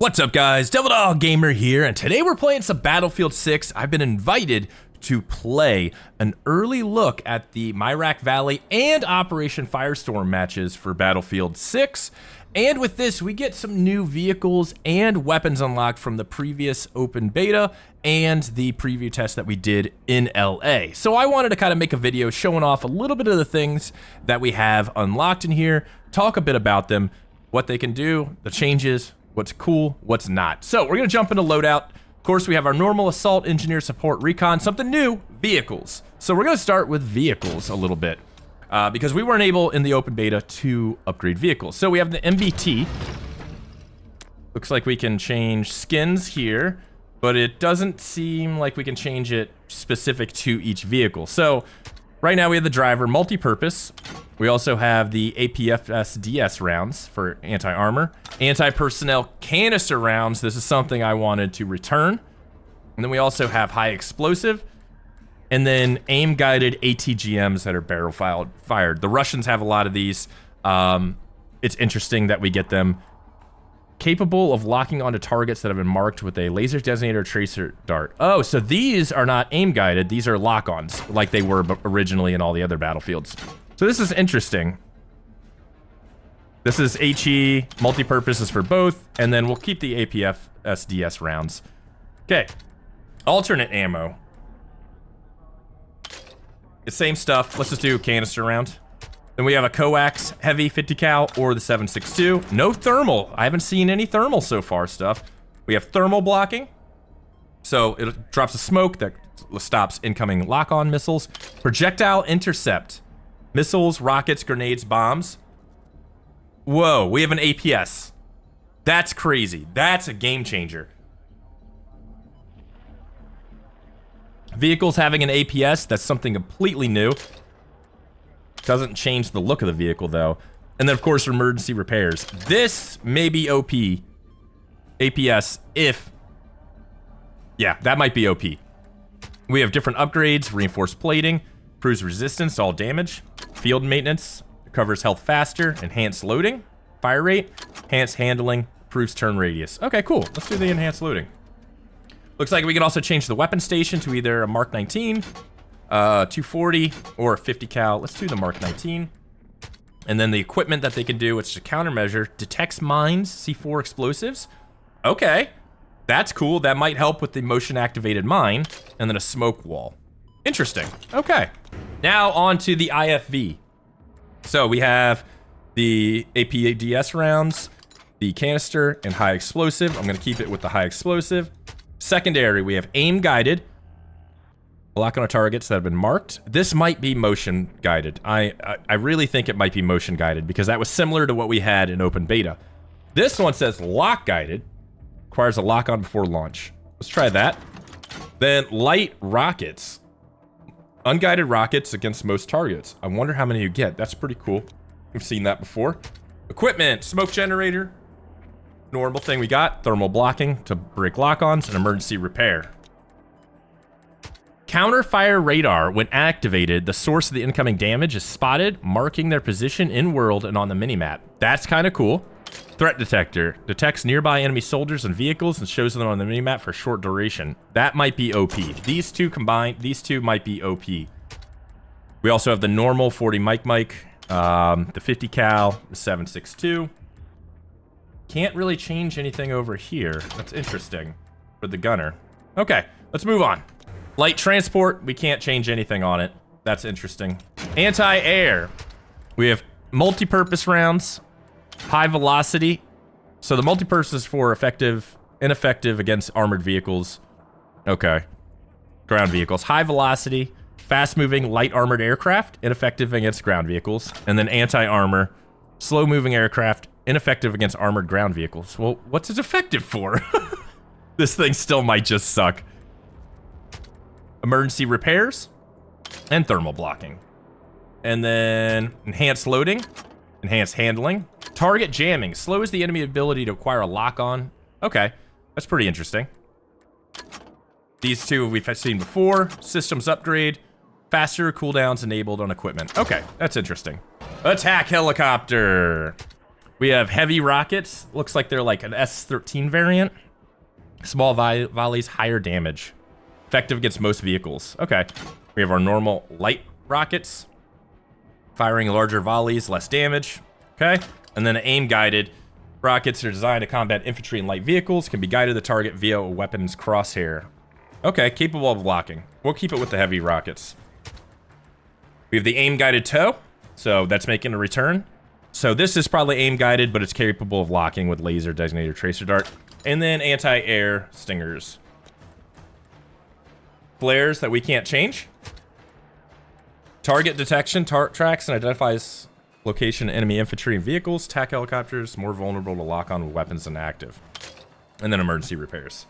What's up guys, Devil Dog Gamer here, and today we're playing some Battlefield 6. I've been invited to play an early look at the Myrak Valley and Operation Firestorm matches for Battlefield 6. And with this, we get some new vehicles and weapons unlocked from the previous open beta and the preview test that we did in LA. So I wanted to kind of make a video showing off a little bit of the things that we have unlocked in here, talk a bit about them, what they can do, the changes, what's cool, what's not. So we're gonna jump into loadout. Of course, we have our normal assault, engineer, support, recon, something new, vehicles. So we're gonna start with vehicles a little bit because we weren't able in the open beta to upgrade vehicles. So we have the MBT. Looks like we can change skins here, but it doesn't seem like we can change it specific to each vehicle. So right now we have the driver, multi-purpose. We also have the APFS-DS rounds for anti-armor. Anti-personnel canister rounds. This is something I wanted to return. And then we also have high explosive. And then aim-guided ATGMs that are barrel fired. The Russians have a lot of these. It's interesting that we get them. Capable of locking onto targets that have been marked with a laser designator tracer dart. Oh, so these are not aim-guided. These are lock-ons, like they were originally in all the other battlefields. So this is interesting. This is HE, multi-purpose is for both, and then we'll keep the APF SDS rounds. Okay, alternate ammo. The same stuff, let's just do canister round. Then we have a coax, heavy 50 cal, or the 7.62. No thermal, I haven't seen any thermal so far stuff. We have thermal blocking. So it drops a smoke that stops incoming lock-on missiles. Projectile intercept. Missiles, rockets, grenades, bombs. Whoa, we have an APS. That's crazy. That's a game changer. Vehicles having an APS, that's something completely new. Doesn't change the look of the vehicle though. And then of course, emergency repairs. This may be OP. APS if... Yeah, that might be OP. We have different upgrades, reinforced plating, improves resistance to all damage, field maintenance, recovers health faster, enhanced loading, fire rate, enhanced handling, improves turn radius. Okay, cool. Let's do the enhanced loading. Looks like we can also change the weapon station to either a Mark 19, 240, or a 50 cal. Let's do the Mark 19. And then the equipment that they can do, it's a countermeasure, detects mines, C4 explosives. Okay, that's cool. That might help with the motion activated mine, and then a smoke wall. Interesting. Okay. Now on to the IFV. So we have the APDS rounds, the canister, and high explosive. I'm going to keep it with the high explosive. Secondary, we have aim guided. Lock on targets that have been marked. This might be motion guided. I really think it might be motion guided because that was similar to what we had in open beta. This one says lock guided. Requires a lock on before launch. Let's try that. Then light rockets. Unguided rockets against most targets. I wonder how many you get. That's pretty cool. We've seen that before. Equipment, smoke generator. Normal thing we got. Thermal blocking to break lock-ons and emergency repair. Counter-fire radar. When activated, the source of the incoming damage is spotted, marking their position in-world and on the minimap. That's kind of cool. Threat detector. Detects nearby enemy soldiers and vehicles and shows them on the minimap for short duration. That might be OP. These two combined, these two might be OP. We also have the normal 40 mic, the 50 cal, the 7.62. Can't really change anything over here. That's interesting for the gunner. Okay, let's move on. Light transport, we can't change anything on it. That's interesting. Anti-air. We have multi-purpose rounds. High velocity. So the multi-purpose is for ineffective against armored vehicles. Okay. Ground vehicles. High velocity. Fast-moving light armored aircraft. Ineffective against ground vehicles. And then anti-armor. Slow-moving aircraft. Ineffective against armored ground vehicles. Well, what's it effective for? This thing still might just suck. Emergency repairs. And thermal blocking. And then enhanced loading. Enhanced handling. Target jamming. Slows the enemy ability to acquire a lock-on. Okay. That's pretty interesting. These two we've seen before. Systems upgrade. Faster cooldowns enabled on equipment. Okay. That's interesting. Attack helicopter. We have heavy rockets. Looks like they're like an S-13 variant. Small volleys, higher damage. Effective against most vehicles. Okay. We have our normal light rockets. Firing larger volleys, less damage. Okay. And then aim-guided rockets are designed to combat infantry and light vehicles. Can be guided to the target via a weapon's crosshair. Okay, capable of locking. We'll keep it with the heavy rockets. We have the aim-guided tow. So that's making a return. So this is probably aim-guided, but it's capable of locking with laser, designator, tracer dart. And then anti-air stingers. Flares that we can't change. Target detection, tracks and identifies location, enemy infantry and vehicles. TAC helicopters, more vulnerable to lock on with weapons than active. And then emergency repairs.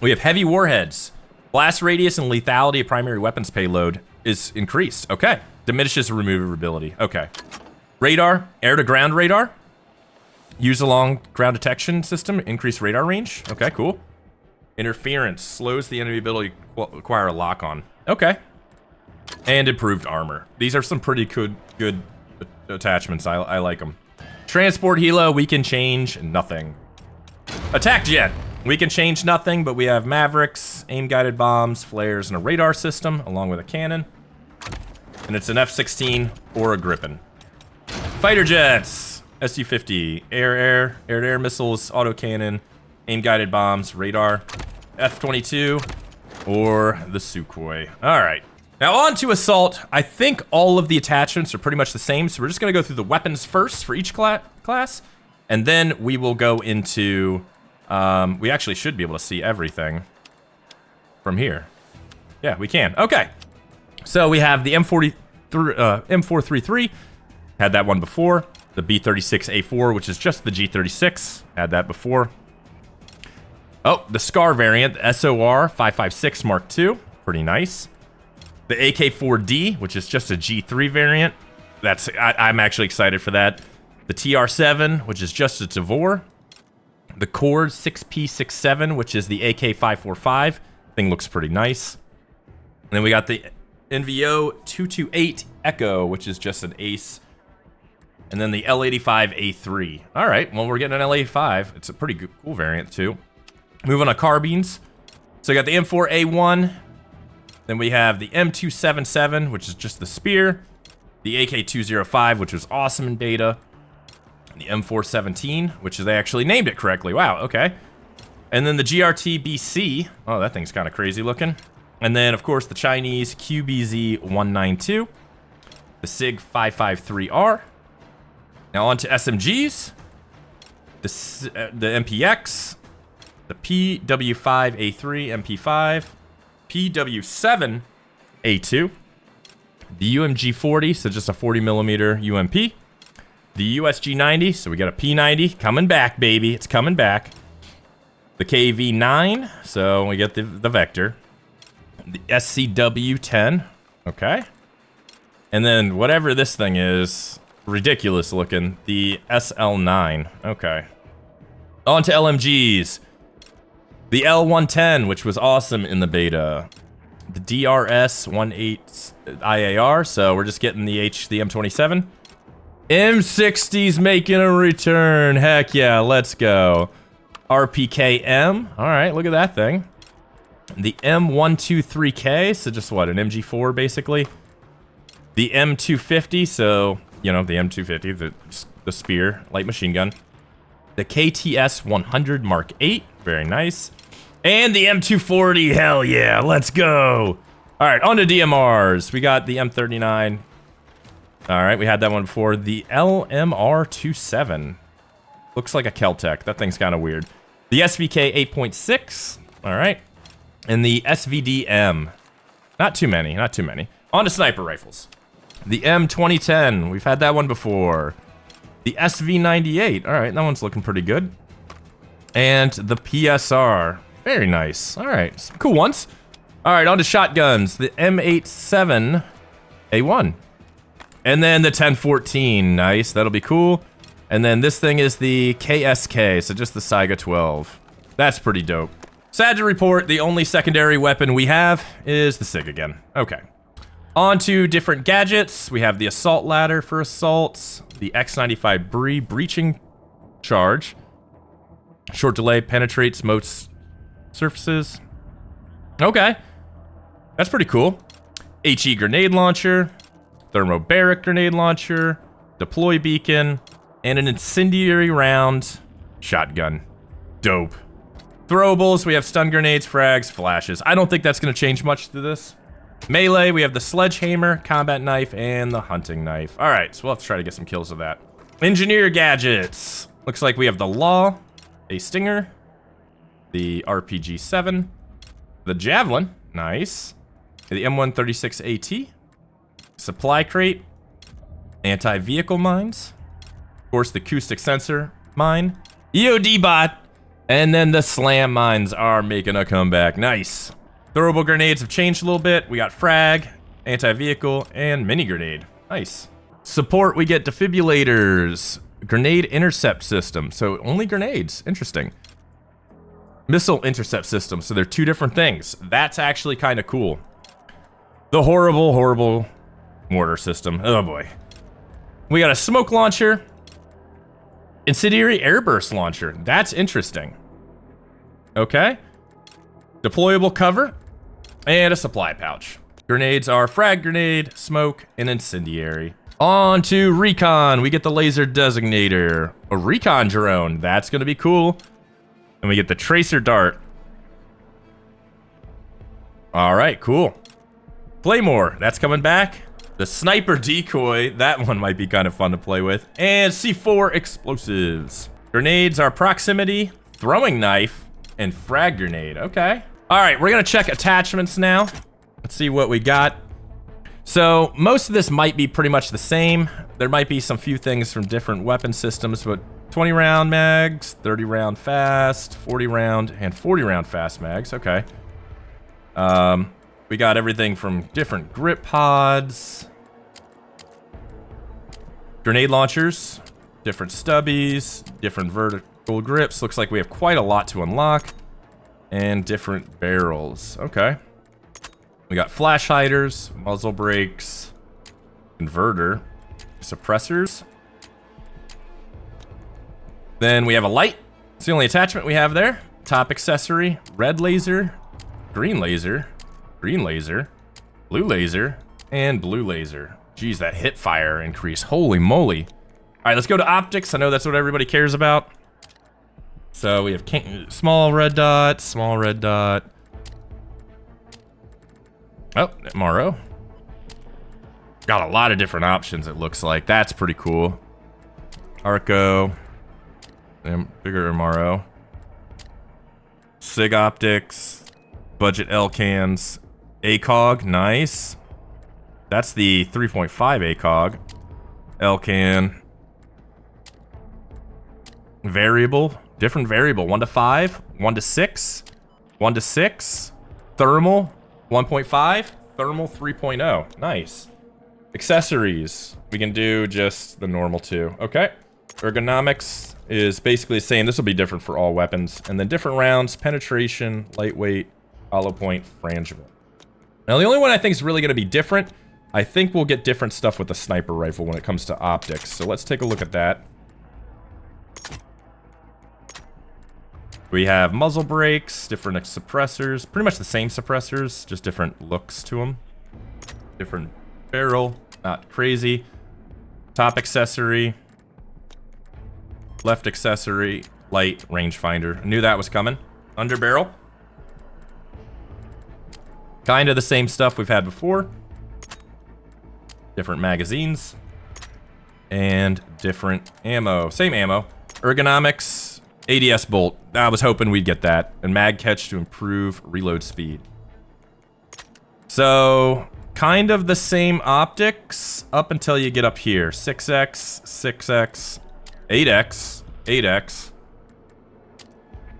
We have heavy warheads. Blast radius and lethality of primary weapons payload is increased. Okay. Diminishes removability. Okay. Radar, air-to-ground radar. Use along ground detection system, increase radar range. Okay, cool. Interference, slows the enemy ability to acquire a lock-on. Okay. And improved armor. These are some pretty good attachments. I like them. Transport helo, we can change nothing. Attack jet, we can change nothing, but we have Mavericks, aim-guided bombs, flares, and a radar system, along with a cannon. And it's an F-16 or a Gripen. Fighter jets, Su-50, air-to-air missiles, autocannon, aim-guided bombs, radar, F-22, or the Sukhoi. All right. Now on to assault. I think all of the attachments are pretty much the same, so we're just gonna go through the weapons first for each class, and then we will go into, we actually should be able to see everything from here. Yeah, we can. Okay. So we have the M433, had that one before. The B36A4, which is just the G36, had that before. Oh, the SCAR variant, the SOR 556 Mark II, pretty nice. The AK4D, which is just a G3 variant. I'm actually excited for that. The TR7, which is just a Tavor. The Cord 6P67, which is the AK545. Thing looks pretty nice. And then we got the NVO 228 Echo, which is just an Ace. And then the L85A3. All right, well, we're getting an L85. It's a pretty cool variant, too. Moving on to carbines. So we got the M4A1. Then we have the M277, which is just the Spear. The AK205, which was awesome in beta. The M417, which is, they actually named it correctly. Wow, okay. And then the GRT-BC. Oh, that thing's kind of crazy looking. And then, of course, the Chinese QBZ-192. The SIG-553R. Now on to SMGs. The MPX. The PW5A3 MP5. PW7A2. The UMG-40, so just a 40mm UMP. The USG-90, so we got a P90 coming back, baby. It's coming back. The KV-9, so we get the Vector. The SCW-10, okay. And then whatever this thing is, ridiculous looking, the SL-9, okay. On to LMGs. The L110, which was awesome in the beta. The DRS-18 IAR, so we're just getting the M27. M60's making a return. Heck yeah, let's go. RPKM. All right, look at that thing. The M123K, so just what, an MG4 basically. The M250, so, you know, the M250, the Spear, light machine gun. The KTS-100 Mark 8, very nice. And the M240, hell yeah, let's go. All right, on to DMRs. We got the M39. All right, we had that one before. The LMR-27. Looks like a Keltec. That thing's kind of weird. The SVK 8.6. All right. And the SVDM. Not too many, not too many. On to sniper rifles. The M2010. We've had that one before. The SV98. All right, that one's looking pretty good. And the PSR. Very nice. All right, some cool ones. All right, on to shotguns. The M87A1. And then the 1014. Nice, that'll be cool. And then this thing is the KSK, so just the Saiga 12. That's pretty dope. Sad to report, the only secondary weapon we have is the SIG again. Okay. On to different gadgets. We have the assault ladder for assaults, the X95 breaching charge. Short delay penetrates most surfaces. Okay. That's pretty cool. HE grenade launcher, thermobaric grenade launcher, deploy beacon, and an incendiary round shotgun. Dope. Throwables, we have stun grenades, frags, flashes. I don't think that's going to change much to this. Melee, we have the sledgehammer, combat knife, and the hunting knife. All right, so we'll have to try to get some kills with that. Engineer gadgets. Looks like we have the Law, a Stinger, the RPG-7, the Javelin, nice, the M136 AT, supply crate, anti-vehicle mines, of course the acoustic sensor mine, EOD bot, and then the slam mines are making a comeback. Nice. Throwable grenades have changed a little bit. We got frag, anti-vehicle, and mini grenade. Nice. Support, we get defibrillators, grenade intercept system. So only grenades. Interesting. Missile intercept system. So they're two different things. That's actually kind of cool. The horrible, horrible mortar system. Oh boy. We got a smoke launcher. Incendiary airburst launcher. That's interesting. Okay. Deployable cover. And a supply pouch. Grenades are frag grenade, smoke, and incendiary. On to recon. We get the laser designator. A recon drone. That's going to be cool. And we get the tracer dart. All right, cool. Claymore. That's coming back. The sniper decoy. That one might be kind of fun to play with. And C4 explosives. Grenades are proximity, throwing knife, and frag grenade. Okay. All right, we're going to check attachments now. Let's see what we got. So most of this might be pretty much the same. There might be some few things from different weapon systems, but 20 round mags, 30 round fast, 40 round, and 40 round fast mags. Okay. We got everything from different grip pods, grenade launchers, different stubbies, different vertical grips. Looks like we have quite a lot to unlock. And different barrels. Okay. We got flash hiders, muzzle brakes, converter, suppressors. Then we have a light. It's the only attachment we have there. Top accessory, red laser, green laser, green laser, blue laser, and blue laser. Geez, that hip fire increase. Holy moly. All right, let's go to optics. I know that's what everybody cares about. So we have small red dot, small red dot. Oh, MRO. Got a lot of different options, it looks like. That's pretty cool. Arco. Bigger MRO. SIG optics. Budget L-cans. ACOG, nice. That's the 3.5 ACOG. L-can. Variable. Different variable, 1 to 5, 1 to 6, 1 to 6, thermal, 1.5, thermal 3.0. Nice. Accessories, we can do just the normal 2. Okay. Ergonomics is basically the same. This will be different for all weapons. And then different rounds, penetration, lightweight, hollow point, frangible. Now the only one I think is really going to be different, I think we'll get different stuff with the sniper rifle when it comes to optics. So let's take a look at that. We have muzzle brakes, different suppressors, pretty much the same suppressors, just different looks to them. Different barrel, not crazy. Top accessory, left accessory, light rangefinder. I knew that was coming. Under barrel. Kind of the same stuff we've had before. Different magazines. And different ammo. Same ammo. Ergonomics. ADS bolt. I was hoping we'd get that. And mag catch to improve reload speed. So, kind of the same optics up until you get up here. 6x, 6x, 8x, 8x.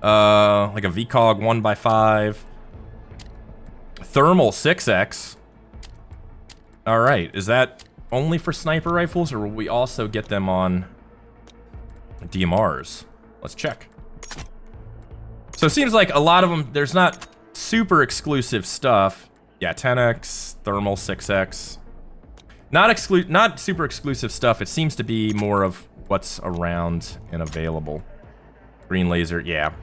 Like a VCOG 1x5. Thermal 6x. Alright, is that only for sniper rifles, or will we also get them on DMRs? Let's check. So it seems like a lot of them, there's not super exclusive stuff. Yeah, 10x, thermal 6x. Not super exclusive stuff. It seems to be more of what's around and available. Green laser, yeah.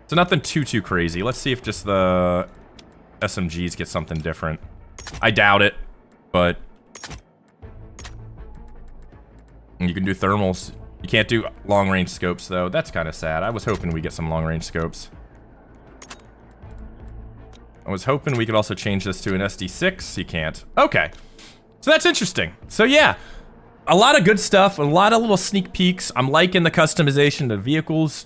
So nothing too crazy. Let's see if just the SMGs get something different. I doubt it, but you can do thermals. You can't do long-range scopes, though. That's kind of sad. I was hoping we get some long-range scopes. I was hoping we could also change this to an SD6. You can't. Okay. So that's interesting. So yeah, a lot of good stuff, a lot of little sneak peeks. I'm liking the customization of vehicles.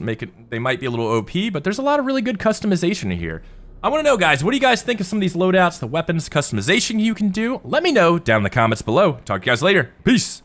They might be a little OP, but there's a lot of really good customization here. I want to know, guys, what do you guys think of some of these loadouts, the weapons customization you can do? Let me know down in the comments below. Talk to you guys later. Peace.